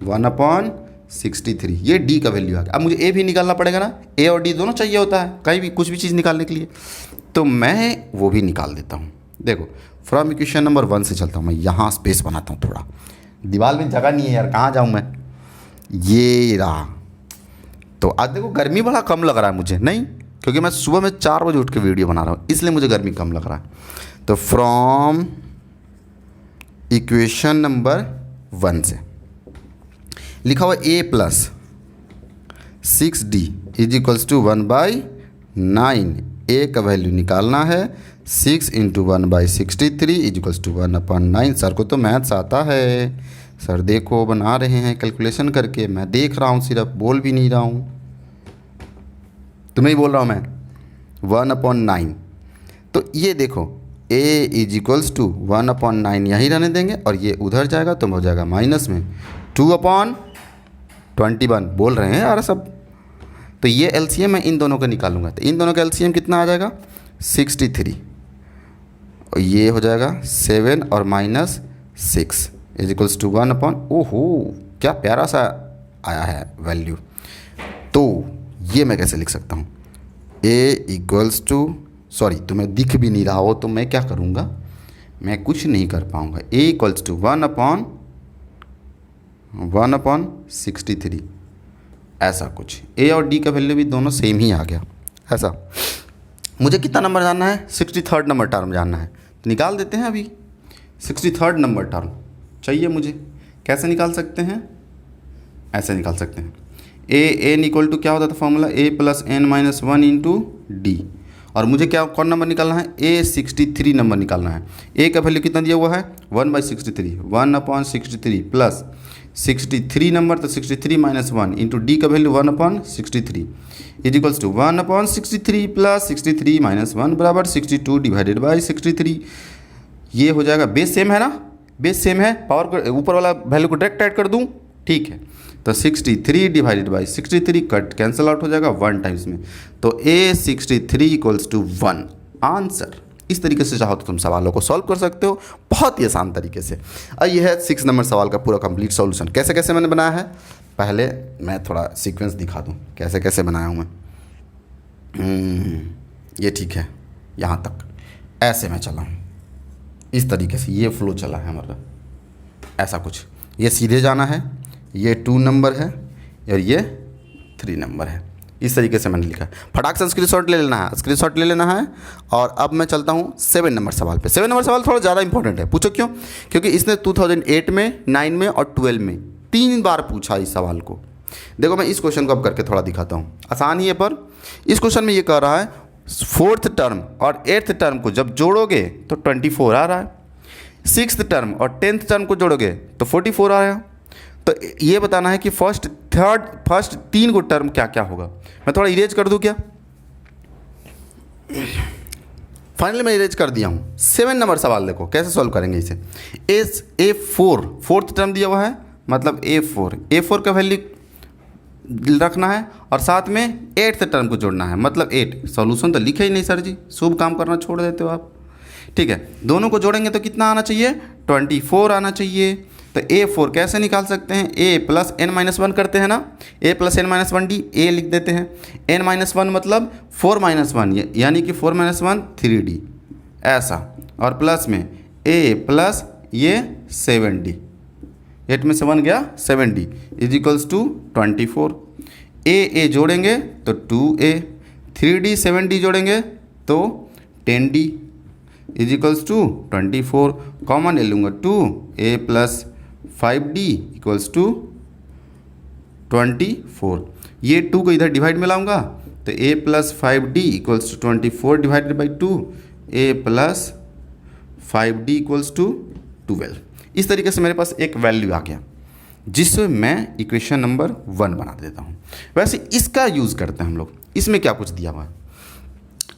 1/63। ये d का वैल्यू आ गया। अब मुझे a भी निकालना पड़ेगा ना, a और d दोनों चाहिए होता है कहीं भी कुछ भी चीज़ निकालने के लिए, तो मैं वो भी निकाल देता हूँ। देखो फ्रॉम इक्वेशन नंबर 1 से चलता हूँ, मैं यहाँ स्पेस बनाता हूँ, थोड़ा दीवार में जगह नहीं है यार, कहाँ जाऊँ मैं, ये रहा। तो आज देखो गर्मी बड़ा कम लग रहा है मुझे, नहीं क्योंकि मैं सुबह में 4 बजे उठ के वीडियो बना रहा हूँ, इसलिए मुझे गर्मी कम लग रहा है। तो फ्रॉम इक्वेशन नंबर 1 से लिखा हुआ a plus 6d is equals to 1/9, a का वैल्यू निकालना है, 6 into 1/63 is equals to 1/9। Sir को तो मैथ्स आता है, सर देखो बना रहे हैं कैलकुलेशन करके, मैं देख रहा हूँ, सिर्फ बोल भी नहीं रहा हूँ, तुम्हें ही बोल रहा हूँ मैं। 1/9, तो ये देखो a इज इक्वल्स टू 1/9 यहीं रहने देंगे और ये उधर जाएगा तो हो जाएगा माइनस में 2/21। बोल रहे हैं यार सब। तो ये एलसीएम मैं इन दोनों का निकालूंगा, तो इन दोनों का एलसीएम कितना आ जाएगा? 63, और ये हो जाएगा 7 और -6 इज इक्वल्स टू 1 अपॉन, ओहो क्या प्यारा सा आया है वैल्यू। तो ये मैं कैसे लिख सकता हूँ? a इक्वल्स टू, सॉरी तुम्हें दिख भी नहीं रहा हो तो मैं क्या करूँगा, मैं कुछ नहीं कर पाऊँगा। a इक्वल्स टू 1/63, ऐसा कुछ। a और d का वैल्यू भी दोनों सेम ही आ गया ऐसा। मुझे कितना नंबर जानना है? 63rd नंबर टर्म जानना है, तो निकाल देते हैं अभी। 63rd नंबर टर्म चाहिए मुझे, कैसे निकाल सकते हैं? ऐसे निकाल सकते हैं। एन इक्वल टू क्या होता था formula? a plus n minus 1 into d. और मुझे क्या कौन नंबर निकालना है? a 63 नंबर निकालना है। a का वैल्यू कितना दिया हुआ है? 1/63, 1/63 प्लस 63 नंबर, तो 63 माइनस 1 इंटू डी का value 1/63 is equals to 1/63 plus 63 minus 1 बराबर 62 डिवाइडेड बाई 63। ये हो जाएगा, बेस सेम है ना, बेस सेम है, पावर को ऊपर वाला वैल्यू को डायरेक्ट ऐड कर दूँ, ठीक है। तो 63 divided by 63 cut cancel out हो जाएगा 1 टाइम्स में, तो a 63 इक्वल्स टू 1 आंसर। इस तरीके से चाहो तो तुम सवालों को सॉल्व कर सकते हो बहुत ही आसान तरीके से। और यह है 6 नंबर सवाल का पूरा कंप्लीट सॉल्यूशन। कैसे कैसे मैंने बनाया है, पहले मैं थोड़ा सीक्वेंस दिखा दूँ कैसे कैसे बनाया हूँ मैं। ये ठीक है, यहाँ तक ऐसे मैं चला हूँ, इस तरीके से ये फ्लो चला है हमारा, ऐसा कुछ। ये सीधे जाना है, ये 2 नंबर है और ये 3 नंबर है, इस तरीके से मैंने लिखा है। फटाक से स्क्रीनशॉट ले लेना है, स्क्रीनशॉट ले लेना है। और अब मैं चलता हूँ 7 नंबर सवाल पे। 7 नंबर सवाल थोड़ा ज़्यादा इंपॉर्टेंट है, पूछो क्यों? क्योंकि इसने 2008 में, 9 में और 12 में 3 बार पूछा इस सवाल को। देखो मैं इस क्वेश्चन को अब करके थोड़ा दिखाता हूँ, आसान ही है। पर इस क्वेश्चन में ये कह रहा है 4th टर्म और 8th टर्म को जब जोड़ोगे तो 24 आ रहा है, 6th टर्म और 10th टर्म को जोड़ोगे तो 44 आ रहा है। तो ये बताना है कि फर्स्ट 3 को टर्म क्या क्या होगा। मैं थोड़ा इरेज कर दूं क्या? फाइनली मैं इरेज कर दिया हूँ। 7 नंबर सवाल देखो कैसे सॉल्व करेंगे इसे। A4 4th टर्म दिया हुआ है, मतलब A4 का वैल्यू रखना है और साथ में 8th टर्म को जोड़ना है, मतलब 8। सॉल्यूशन तो लिखे ही नहीं सर जी, शुभ काम करना छोड़ देते हो आप, ठीक है। दोनों को जोड़ेंगे तो कितना आना चाहिए? 24 आना चाहिए। तो A4 कैसे निकाल सकते हैं? a प्लस n माइनस 1 करते हैं ना, a plus n minus 1d, a लिख देते हैं, n माइनस 1 मतलब 4 माइनस 1, यानी कि 4 माइनस 1 3d ऐसा, और प्लस में a प्लस ये 7d, 8 में से 1 गया 7d is equals to 24। a जोड़ेंगे तो 2a, 3d 7d जोड़ेंगे तो 10d is equals to 24। Common ले लूँगा 2a plus 5d equals to 24। ये 2 को इधर डिवाइड में लाऊंगा तो a plus 5d equals to 24 divided by 2, a plus 5d equals to 12। इस तरीके से मेरे पास एक वैल्यू आ गया जिससे मैं इक्वेशन नंबर 1 बना देता हूँ। वैसे इसका यूज़ करते हैं हम लोग। इसमें क्या कुछ दिया हुआ है,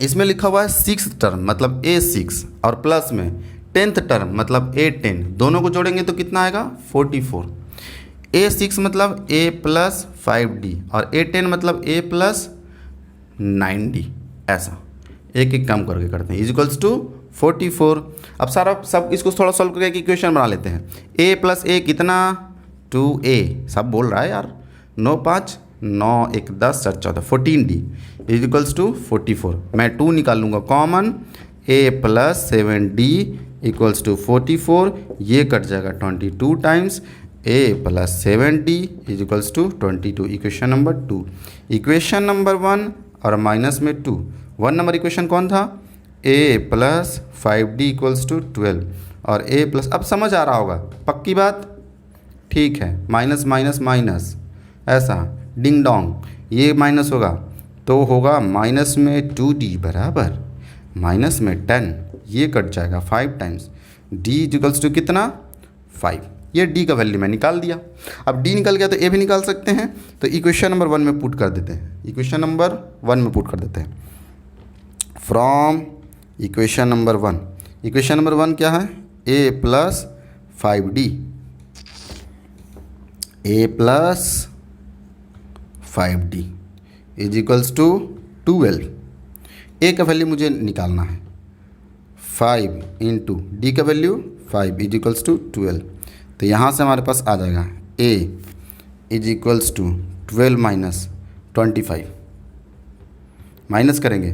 इसमें लिखा हुआ है 6th टर्म मतलब a6 और प्लस में 10th टर्म मतलब a10, दोनों को जोड़ेंगे तो कितना आएगा 44। a6 मतलब a प्लस 5d और a10 मतलब a प्लस 9d। ऐसा एक एक काम करके करते हैं। Equals to 44। अब सारा सब इसको थोड़ा सॉल्व करके इक्वेशन बना लेते हैं। a प्लस a कितना 2a, सब बोल रहा है यार। 9 5 9 1 10 4 14 14d इजिकल्स टू 44। मैं 2 निकाल लूँगा common, a plus 7d equals to 44, ये कट जाएगा 22 times a plus 7d equals to 22। Equation number 2। Equation number 1 और माइनस में 2। 1 नंबर इक्वेशन कौन था, a plus 5d equals to 12 और a प्लस, अब समझ आ रहा होगा पक्की बात, ठीक है। माइनस माइनस माइनस, ऐसा डिंग डोंग, ये माइनस होगा तो होगा माइनस में 2d बराबर माइनस में 10, ये कट जाएगा 5 टाइम्स d इक्वल्स टू कितना 5। ये d का वैल्यू मैं निकाल दिया। अब d निकल गया तो a भी निकाल सकते हैं, तो इक्वेशन नंबर 1 में पुट कर देते हैं। इक्वेशन नंबर 1 में पुट कर देते हैं from equation number 1। Equation number 1 क्या है, a plus 5d, a plus 5d is equals to 12। a का वैल्यू मुझे निकालना है 5 इंटू डी का वैल्यू 5 इज इक्वल्स टू 12। तो यहाँ से हमारे पास आ जाएगा a is equals to 12 minus 25, minus करेंगे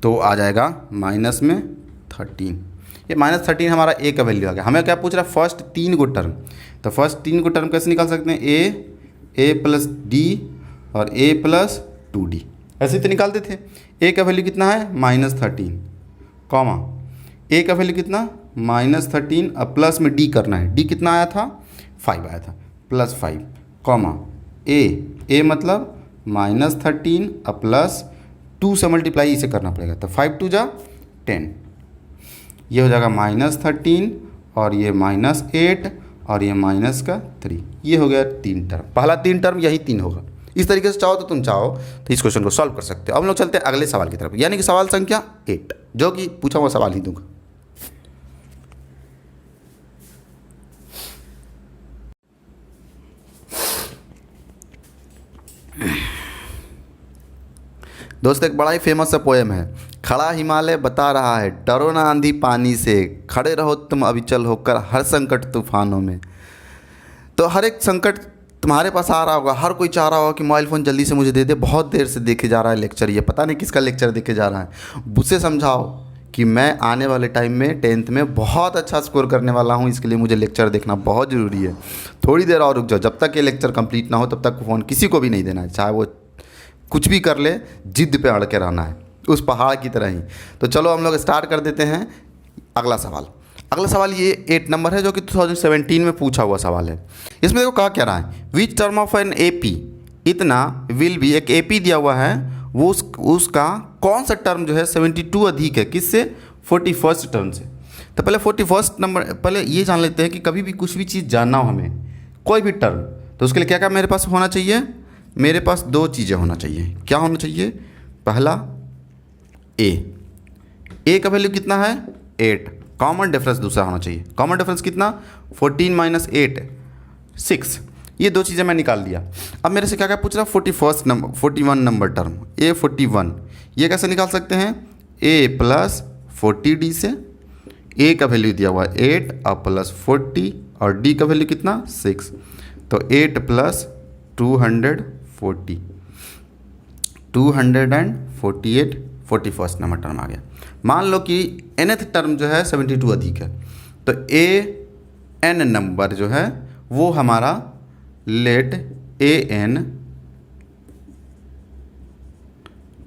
तो आ जाएगा माइनस में 13। ये माइनस 13 हमारा a का वैल्यू आ गया। हमें क्या पूछ रहा है, फर्स्ट 3 को टर्म, तो फर्स्ट 3 को टर्म कैसे निकाल सकते हैं, a प्लस डी और a प्लस 2d, ऐसे तो निकालते थे। a का वैल्यू कितना है माइनस 13 कॉमा a का वैल्यू कितना माइनस 13, अब प्लस में d करना है, d कितना आया था 5 आया था, प्लस 5 कॉमा a मतलब माइनस 13 अब प्लस 2 से मल्टीप्लाई इसे करना पड़ेगा, तो 5 2 जा 10, ये हो जाएगा माइनस 13 और ये माइनस 8 और ये माइनस का 3, ये हो गया 3 टर्म। पहला 3 टर्म यही 3 होगा। इस तरीके से चाहो तो तुम चाहो तो इस क्वेश्चन को सॉल्व कर सकते हो। अब हम लोग चलते हैं अगले सवाल की तरफ, यानी कि सवाल संख्या 8, जो कि पूछा हुआ सवाल ही दूंगा। दोस्त एक बड़ा ही फेमस सा पोएम है, खड़ा हिमालय बता रहा है डरो ना आंधी पानी से, खड़े रहो तुम अविचल होकर हर संकट तूफानों में। तो हर एक संकट तुम्हारे पास आ रहा होगा, हर कोई चाह रहा होगा कि मोबाइल फ़ोन जल्दी से मुझे दे दे, बहुत देर से देखे जा रहा है लेक्चर, ये पता नहीं किसका लेक्चर देखे जा रहा है। उससे समझाओ कि मैं आने वाले टाइम में 10th में बहुत अच्छा स्कोर करने वाला हूँ, इसके लिए मुझे लेक्चर देखना बहुत ज़रूरी है। थोड़ी देर और रुक जाओ, जब तक ये लेक्चर कंप्लीट ना हो तब तक फ़ोन किसी को भी नहीं देना है, चाहे वो कुछ भी कर ले, जिद पे अड़ के रहना है उस पहाड़ की तरह ही। तो चलो हम लोग स्टार्ट कर देते हैं अगला सवाल। अगला सवाल ये 8 नंबर है, जो कि 2017 में पूछा हुआ सवाल है। इसमें देखो कहा क्या रहा है, which term of an AP इतना विल बी, एक AP दिया हुआ है, वो उसका कौन सा टर्म जो है 72 अधिक है, किससे 41st टर्म से। तो पहले 41st नंबर, पहले ये जान लेते हैं कि कभी भी कुछ भी चीज़ जानना हो हमें, कोई भी टर्म, तो उसके लिए क्या क्या मेरे पास होना चाहिए, मेरे पास 2 चीज़ें होना चाहिए। क्या होना चाहिए, पहला a का वैल्यू कितना है 8, कॉमन डिफरेंस दूसरा होना चाहिए। कॉमन डिफरेंस कितना 14 माइनस 8 6, ये 2 चीज़ें मैं निकाल दिया। अब मेरे से क्या क्या पूछ रहा है, 41 नंबर टर्म a41, ये कैसे निकाल सकते हैं, a प्लस 40d से। a का वैल्यू दिया हुआ है 8 और प्लस 40 और d का वैल्यू कितना 6, तो 8 प्लस 240 248 41st नंबर टर्म आ गया। मान लो कि nth टर्म जो है 72 अधिक है, तो an नंबर जो है वो हमारा let an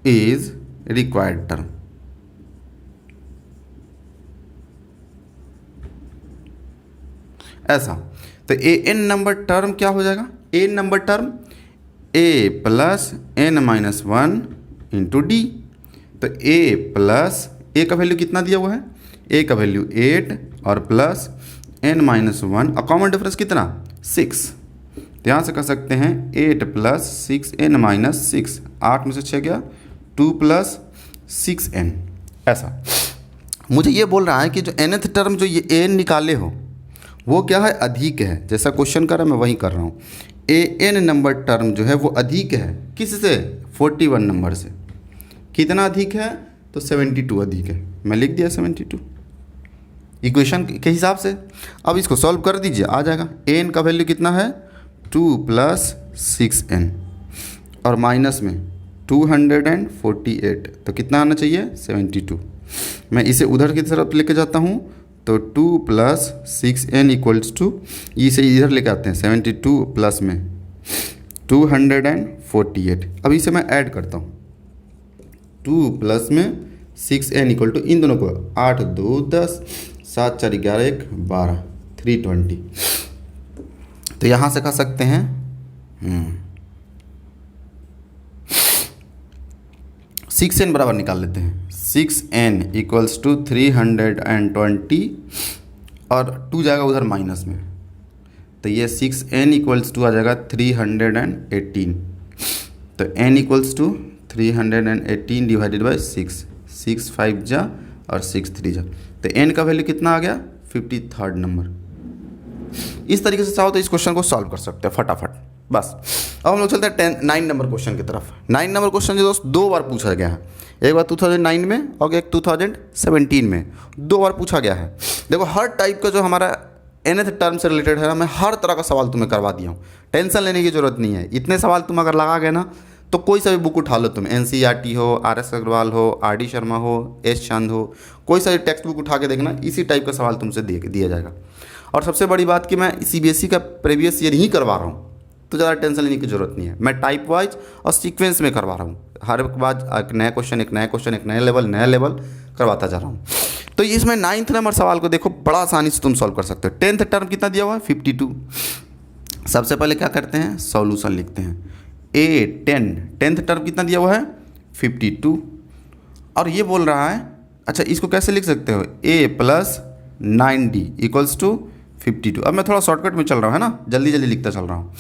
is required term. ऐसा तो an नंबर टर्म क्या हो जाएगा, an number term a plus N minus one into d. तो ए प्लस ए का वैल्यू कितना दिया हुआ है, ए का वैल्यू 8 और प्लस एन माइनस वन और कॉमन डिफरेंस कितना 6। तो यहाँ से कर सकते हैं 8 प्लस 6n माइनस 6, 8 में से 6 गया 2 प्लस 6n। ऐसा मुझे ये बोल रहा है कि जो nth टर्म जो ये n निकाले हो वो क्या है, अधिक है। जैसा क्वेश्चन कर रहा है मैं वही कर रहा हूँ। an नंबर टर्म जो है वो अधिक है किससे, 41 नंबर से। कितना अधिक है, तो 72 अधिक है। मैं लिख दिया 72 इक्वेशन के हिसाब से। अब इसको सॉल्व कर दीजिए, आ जाएगा। n का वैल्यू कितना है 2 प्लस 6n और माइनस में 248, तो कितना आना चाहिए 72। मैं इसे उधर की तरफ लेके जाता हूँ, तो 2 प्लस 6n इक्वल्स टू, इसे इधर लेके आते हैं 72 प्लस में 248। अब इसे मैं ऐड करता हूँ, 2 प्लस में 6n इक्वल टू, इन दोनों को 8 2 10 7 4 11 1 12 320। तो यहाँ से कह सकते हैं 6n बराबर निकाल लेते हैं। 6n इक्वल्स टू 320 और 2 जाएगा उधर माइनस में, तो ये 6n इक्वल्स टू आ जाएगा 318। तो n equals to 318 divided by 6, 6 5 जा और 6 3 जा। तो n का वैल्यू कितना आ गया 53rd नंबर। इस तरीके से चाहो तो इस क्वेश्चन को सॉल्व कर सकते हैं फटाफट। बस अब हम लोग चलते हैं 9 नंबर क्वेश्चन की तरफ। 9 नंबर क्वेश्चन जो दोस्त 2 बार पूछा गया है, एक बार 2009 में और एक 2017 में, 2 बार पूछा गया है। देखो हर टाइप का जो हमारा nth टर्म से रिलेटेड है ना, मैं हर तरह का सवाल तुम्हें करवा दिया हूँ, टेंशन लेने की जरूरत नहीं है। इतने सवाल तुम अगर लगा गए ना, तो कोई सा भी बुक उठा लो तुम, NCERT हो, RS अग्रवाल हो, RD शर्मा हो, S चंद हो, कोई सा भी टेक्स्ट बुक उठा के देखना, इसी टाइप का सवाल तुमसे दिया जाएगा। और सबसे बड़ी बात कि मैं CBSE का प्रीवियस ईयर ही करवा रहा हूँ, तो ज़्यादा टेंशन लेने की ज़रूरत नहीं है। मैं टाइप वाइज और सीक्वेंस में करवा रहा हूँ, हर बार एक नया क्वेश्चन एक नया लेवल करवाता जा रहा हूँ। तो इसमें 9th नंबर सवाल को देखो, बड़ा आसानी से तुम सॉल्व कर सकते हो। 10th टर्म कितना दिया हुआ है 52। सबसे पहले क्या करते हैं, सॉल्यूशन लिखते हैं। A10th टर्म कितना दिया हुआ है 52, और ये बोल रहा है, अच्छा इसको कैसे लिख सकते हो, A plus 9D equals to 52। अब मैं थोड़ा शॉर्टकट में चल रहा हूँ, है ना, जल्दी लिखता चल रहा हूँ।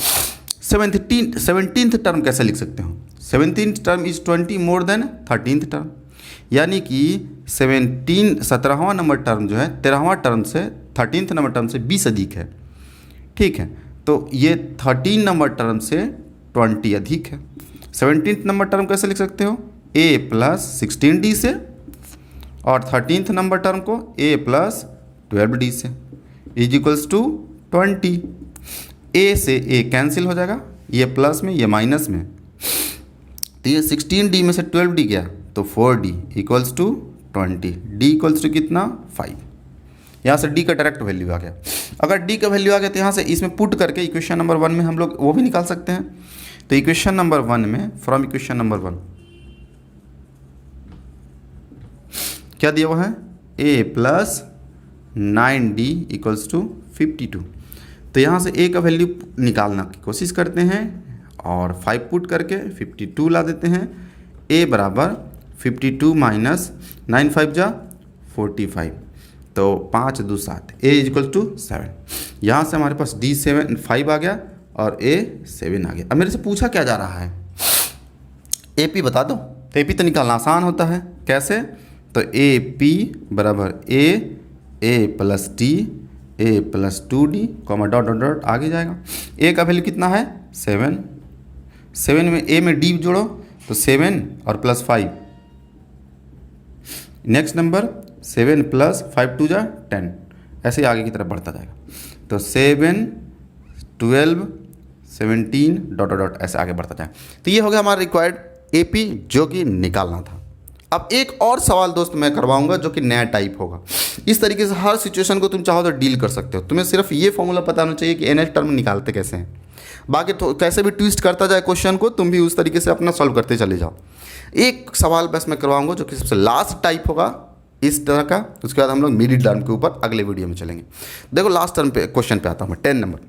17th टर्म कैसे लिख सकते हो, 17th term is 20 more than 13th term, यानी कि 17वां नंबर टर्म जो है 13वां टर्म से 13th नंबर टर्म से 20 अधिक है। ठीक है, तो ये 13 नंबर टर्म से 20 अधिक है। 17th नंबर टर्म कैसे लिख सकते हो, A प्लस 16D से, और 13th नंबर टर्म को A प्लस 12D से इज इक्वल्स टू 20। A से A कैंसिल हो जाएगा, ये प्लस में ये माइनस में, तो ये 16D में से 12D गया तो 4D equals to 20। D equals to कितना 5। यहाँ से D का डायरेक्ट वैल्यू आ गया। अगर D का वैल्यू आ गया तो यहाँ से इसमें पुट करके इक्वेशन नंबर 1 में हम लोग वो भी निकाल सकते हैं। तो इक्वेशन नंबर 1 में, फ्रॉम इक्वेशन नंबर 1 क्या दिया हुआ है, A plus 9D equals to 52। तो यहाँ से A का वैल्यू निकालना की कोशिश करते हैं और 5 पुट करके 52 ला देते हैं। A बराबर 52 माइनस 9 5 जा 45, तो 5 2 7, A इक्वल टू 7। यहाँ से हमारे पास D 5 आ गया और A 7 आ गया। अब मेरे से पूछा क्या जा रहा है, AP बता दो। तो AP तो निकालना आसान होता है, कैसे, तो AP बराबर A plus D A plus 2D comma dot dot dot आगे जाएगा। A का वैल्यू कितना है 7, 7 में A में D जोड़ो तो 7 और प्लस 5, नेक्स्ट नंबर 7 प्लस 5 2 जा 10, ऐसे ही आगे की तरफ बढ़ता जाएगा। तो 7 12 17 डॉट डॉट डॉट ऐसे आगे बढ़ता जाएगा। तो ये हो गया हमारा रिक्वायर्ड AP जो कि निकालना था। अब एक और सवाल दोस्त मैं करवाऊंगा जो कि नया टाइप होगा। इस तरीके से हर सिचुएशन को तुम चाहो तो डील कर सकते हो। तुम्हें सिर्फ ये फॉर्मूला पता होना चाहिए कि nth टर्म निकालते कैसे हैं, बाकी तो कैसे भी ट्विस्ट करता जाए क्वेश्चन को, तुम भी उस तरीके से अपना सॉल्व करते चले जाओ। एक सवाल बस मैं करवाऊंगा जो कि सबसे लास्ट टाइप होगा इस तरह का, उसके बाद हम लोग मिडिल टर्म के ऊपर अगले वीडियो में चलेंगे। देखो लास्ट टर्म पे क्वेश्चन पे आता हूँ मैं, 10 नंबर।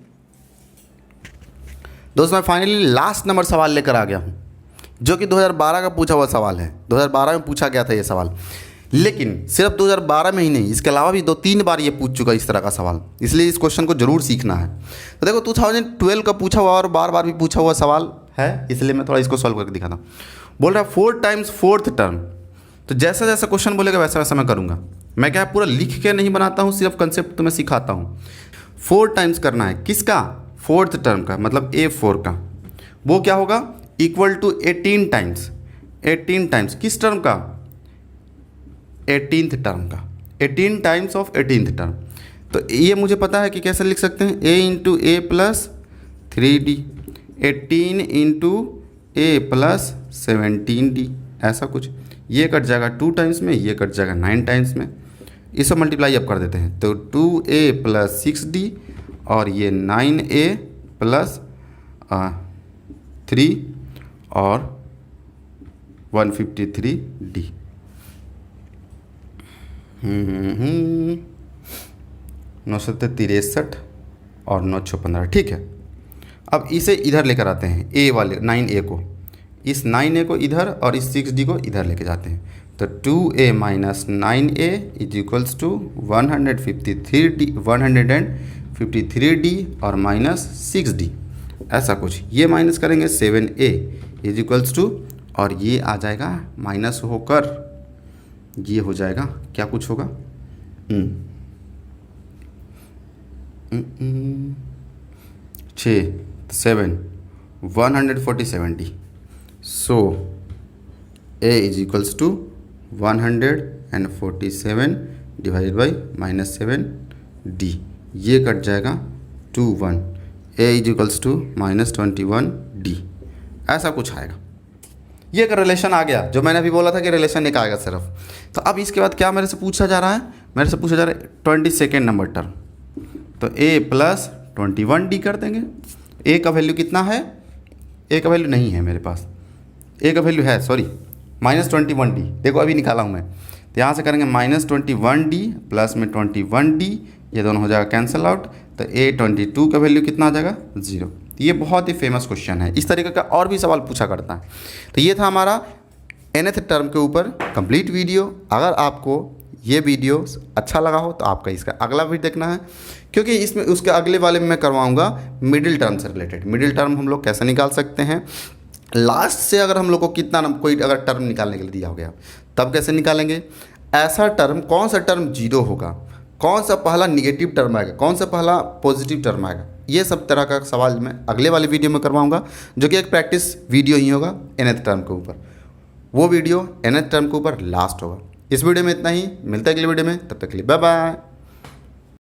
दोस्तों मैं फाइनली लास्ट नंबर सवाल लेकर आ गया हूँ, जो कि 2012 का पूछा हुआ सवाल है। 2012 में पूछा गया था ये सवाल, लेकिन सिर्फ 2012 में ही नहीं, इसके अलावा भी 2-3 बार ये पूछ चुका इस तरह का सवाल, इसलिए इस क्वेश्चन को जरूर सीखना है। तो देखो 2012 का पूछा हुआ और बार बार भी पूछा हुआ सवाल है, इसलिए मैं थोड़ा इसको सॉल्व करके दिखाता हूँ। बोल रहा है 4 टाइम्स 4th टर्म, तो जैसा जैसा क्वेश्चन बोलेगा वैसा वैसा मैं करूँगा। मैं क्या पूरा लिख के नहीं बनाता हूँ, सिर्फ कंसेप्ट तुम्हें सिखाता हूँ। 4 टाइम्स करना है किसका, 4th टर्म का, मतलब A4 का। वो क्या होगा, इक्वल टू 18 टाइम्स, 18 टाइम्स किस टर्म का, 18th टर्म का, 18 टाइम्स ऑफ 18th टर्म। तो ये मुझे पता है कि कैसे लिख सकते हैं, a into A plus 3d, 18 into A plus 17d, ऐसा कुछ। ये कट जाएगा 2 टाइम्स में, ये कट जाएगा 9 टाइम्स में। इसको मल्टीप्लाई अब कर देते हैं, तो 2a प्लस 6d और ये 9a प्लस 3 और 153d। 963 और 915, ठीक है। अब इसे इधर लेकर आते हैं, ए वाले 9a को, इस 9a को इधर और इस 6d को इधर लेके जाते हैं। तो 2a minus 9a is equals to 153d और माइनस 6d, ऐसा कुछ। ये माइनस करेंगे 7a इज इक्वल्स टू, और ये आ जाएगा माइनस होकर ये हो जाएगा, क्या कुछ होगा, 147d। So a is equals to 147 divided by minus 7d, ये कट जाएगा 21, a is equals to minus 21d, ऐसा कुछ आएगा। ये एक रिलेशन आ गया, जो मैंने अभी बोला था कि रिलेशन एक आएगा सिर्फ। तो अब इसके बाद क्या मेरे से पूछा जा रहा है, मेरे से पूछा जा रहा है 22nd नंबर टर्म। तो a प्लस 21d कर देंगे। a का वैल्यू कितना है, a का वैल्यू नहीं है मेरे पास, a का वैल्यू है सॉरी माइनस 21d, देखो अभी निकाला हूँ मैं। तो यहाँ से करेंगे माइनस 21d प्लस में 21d, ये दोनों हो जाएगा कैंसिल आउट। तो a22 का वैल्यू कितना आ जाएगा, 0। ये बहुत ही फेमस क्वेश्चन है, इस तरीके का और भी सवाल पूछा करता है। तो ये था हमारा nth टर्म के ऊपर कंप्लीट वीडियो। अगर आपको ये वीडियो अच्छा लगा हो तो आपका इसका अगला वीडियो देखना है, क्योंकि इसमें उसके अगले वाले में मैं करवाऊंगा मिडिल टर्म से रिलेटेड। मिडिल टर्म हम लोग कैसे निकाल सकते हैं, लास्ट से अगर हम लोग को कितना कोई अगर टर्म निकालने के लिए दिया हो गया तब कैसे निकालेंगे, ऐसा टर्म कौन सा टर्म 0 होगा, कौन सा पहला निगेटिव टर्म आएगा, कौन सा पहला पॉजिटिव टर्म आएगा, ये सब तरह का सवाल मैं अगले वाले वीडियो में करवाऊंगा, जो कि एक प्रैक्टिस वीडियो ही होगा nth टर्म के ऊपर। वो वीडियो nth टर्म के ऊपर लास्ट होगा। इस वीडियो में इतना ही, मिलता है अगले वीडियो में, तब तक के लिए बाय बाय।